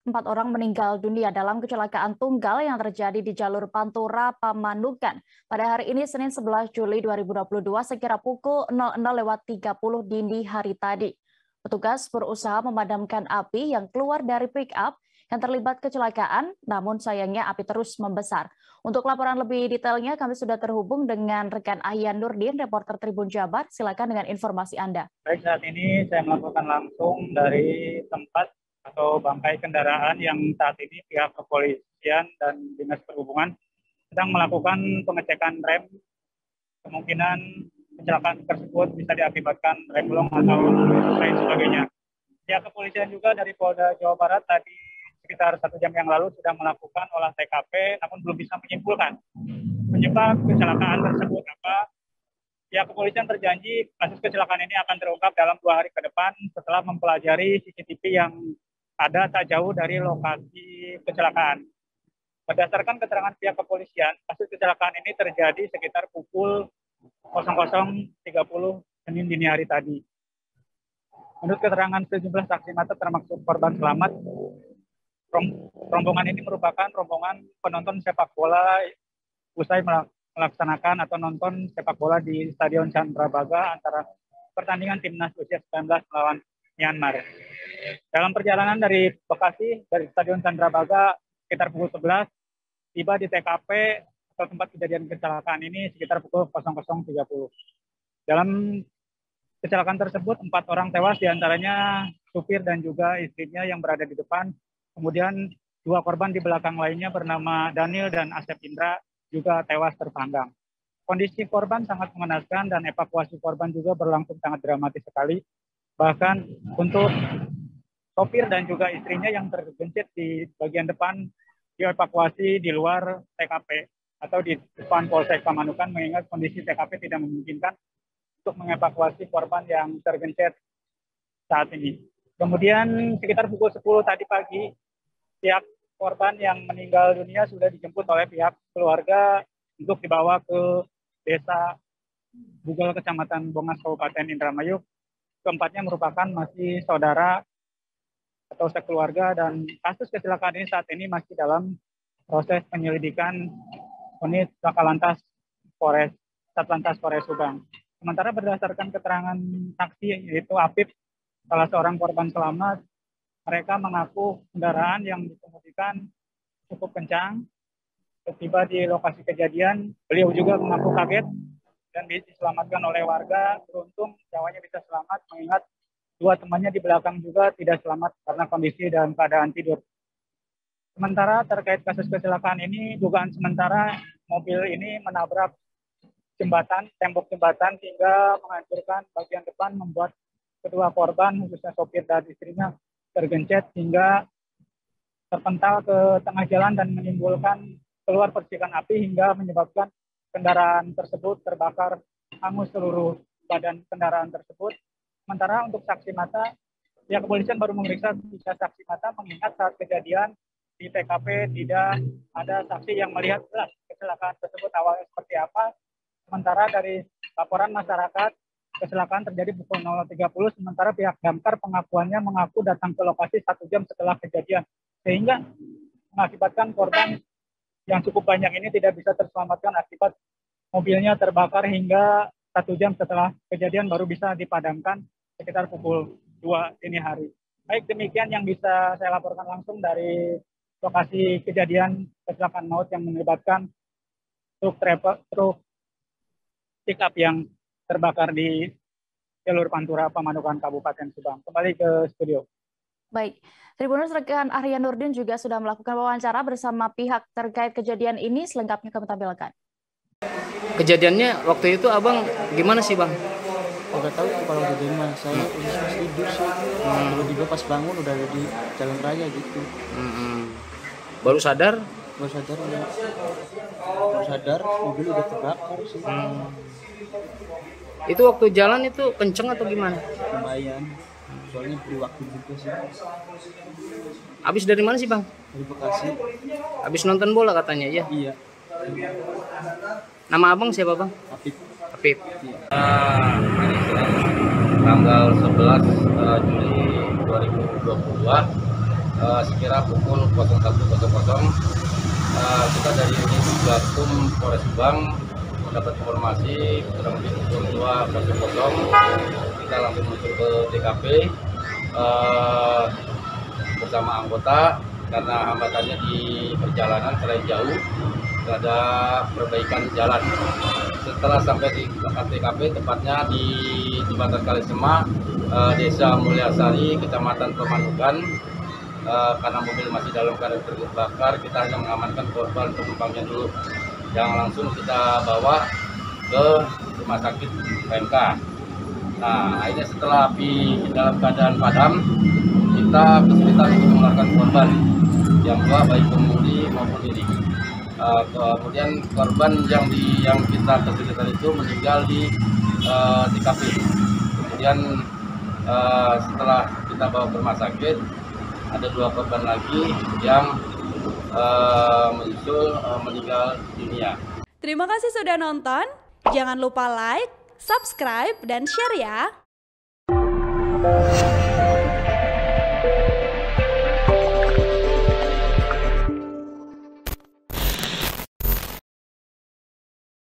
4 orang meninggal dunia dalam kecelakaan tunggal yang terjadi di jalur Pantura Pamanukan pada hari ini Senin 11 Juli 2022 sekira pukul 00.30 dini hari tadi. Petugas berusaha memadamkan api yang keluar dari pick-up yang terlibat kecelakaan, namun sayangnya api terus membesar. Untuk laporan lebih detailnya kami sudah terhubung dengan rekan Ahyan Nurdin, reporter Tribun Jabar. Silakan dengan informasi Anda. Baik, saat ini saya melaporkan langsung dari tempat atau bangkai kendaraan yang saat ini pihak kepolisian dan dinas perhubungan sedang melakukan pengecekan rem. Kemungkinan kecelakaan tersebut bisa diakibatkan rem blong atau lain sebagainya. Pihak kepolisian juga dari Polda Jawa Barat tadi sekitar 1 jam yang lalu sudah melakukan olah TKP, namun belum bisa menyimpulkan penyebab kecelakaan tersebut apa. Pihak kepolisian terjanji kasus kecelakaan ini akan terungkap dalam 2 hari ke depan setelah mempelajari CCTV yang ada tak jauh dari lokasi kecelakaan. Berdasarkan keterangan pihak kepolisian, kasus kecelakaan ini terjadi sekitar pukul 00.30 Senin dini hari tadi. Menurut keterangan sejumlah saksi mata termasuk korban selamat, rombongan ini merupakan rombongan penonton sepak bola usai melaksanakan atau nonton sepak bola di Stadion Candrabaga antara pertandingan timnas U19 melawan Myanmar. Dalam perjalanan dari Bekasi, dari Stadion Candrabaga sekitar pukul 11, tiba di TKP atau tempat kejadian kecelakaan ini sekitar pukul 00.30. Dalam kecelakaan tersebut, 4 orang tewas, diantaranya supir dan juga istrinya yang berada di depan. Kemudian 2 korban di belakang lainnya bernama Daniel dan Asep Indra juga tewas terpanggang. Kondisi korban sangat mengenaskan dan evakuasi korban juga berlangsung sangat dramatis sekali. Bahkan untuk sopir dan juga istrinya yang tergencet di bagian depan dievakuasi di luar TKP atau di depan Polsek Pamanukan, mengingat kondisi TKP tidak memungkinkan untuk mengevakuasi korban yang tergencet saat ini. Kemudian sekitar pukul 10 tadi pagi, pihak korban yang meninggal dunia sudah dijemput oleh pihak keluarga untuk dibawa ke Desa Bugal, Kecamatan Bongas, Kabupaten Indramayu. Keempatnya merupakan masih saudara atau sekeluarga, dan kasus kecelakaan ini saat ini masih dalam proses penyelidikan unit Lakalantas Satlantas Polres Subang. Sementara berdasarkan keterangan saksi yaitu Apip, salah seorang korban selamat, mereka mengaku kendaraan yang dikemudikan cukup kencang. Tiba di lokasi kejadian, beliau juga mengaku kaget dan diselamatkan oleh warga. Beruntung nyawanya bisa selamat, mengingat 2 temannya di belakang juga tidak selamat karena kondisi dalam keadaan tidur. Sementara terkait kasus kecelakaan ini, dugaan sementara mobil ini menabrak tembok jembatan hingga menghancurkan bagian depan, membuat kedua korban, khususnya sopir dan istrinya, tergencet hingga terpental ke tengah jalan dan menimbulkan keluar percikan api hingga menyebabkan kendaraan tersebut terbakar, hangus seluruh badan kendaraan tersebut. Sementara untuk saksi mata, pihak kepolisian baru memeriksa 3 saksi mata, mengingat saat kejadian di TKP tidak ada saksi yang melihat jelas kecelakaan tersebut awalnya seperti apa. Sementara dari laporan masyarakat, kecelakaan terjadi pukul 00.30, sementara pihak damkar pengakuannya mengaku datang ke lokasi 1 jam setelah kejadian, sehingga mengakibatkan korban yang cukup banyak ini tidak bisa terselamatkan akibat mobilnya terbakar hingga 1 jam setelah kejadian baru bisa dipadamkan sekitar pukul 2 dini hari. Baik, demikian yang bisa saya laporkan langsung dari lokasi kejadian kecelakaan maut yang melibatkan truk pick-up yang terbakar di jalur Pantura Pamanukan Kabupaten Subang. Kembali ke studio. Baik, Tribuners, rekan Ahyan Nurdin juga sudah melakukan wawancara bersama pihak terkait kejadian ini. Selengkapnya kami tampilkan. Kejadiannya waktu itu abang gimana sih bang? Nggak tahu tuh kalau kejadian mah, saya pas tidur sih. Tiba-tiba pas bangun udah ada di jalan raya gitu. Baru sadar? Baru sadar mobil udah terbakar sih. Itu waktu jalan itu kenceng atau gimana? Lumayan, soalnya beri waktu juga sih. Abis dari mana sih bang? Dari Bekasi. Abis nonton bola katanya ya? Iya. Nama abang siapa bang? Apip. Apip. Iya. Hari Senin tanggal 11 Juli 2022 sekira pukul 01.00 kita dari unit Gakum Polres Subang mendapat informasi kurang lebih pukul 2.00 kita langsung menuju ke TKP bersama anggota karena hambatannya di perjalanan selain jauh ada perbaikan jalan. Setelah sampai di TKP tepatnya di Jembatan Kalisema, Desa Mulyasari, Kecamatan Pemanukan, karena mobil masih dalam keadaan terbakar, kita hanya mengamankan korban penumpangnya dulu yang langsung kita bawa ke rumah sakit PMK. Nah, akhirnya setelah api dalam keadaan padam, kita kesulitan untuk mengeluarkan korban yang dua, baik pengemudi maupun diri. Kemudian korban yang kita kesulitan itu meninggal di TKP. Kemudian setelah kita bawa ke rumah sakit, ada 2 korban lagi yang menyusul meninggal dunia. Terima kasih sudah nonton. Jangan lupa like, subscribe, dan share ya.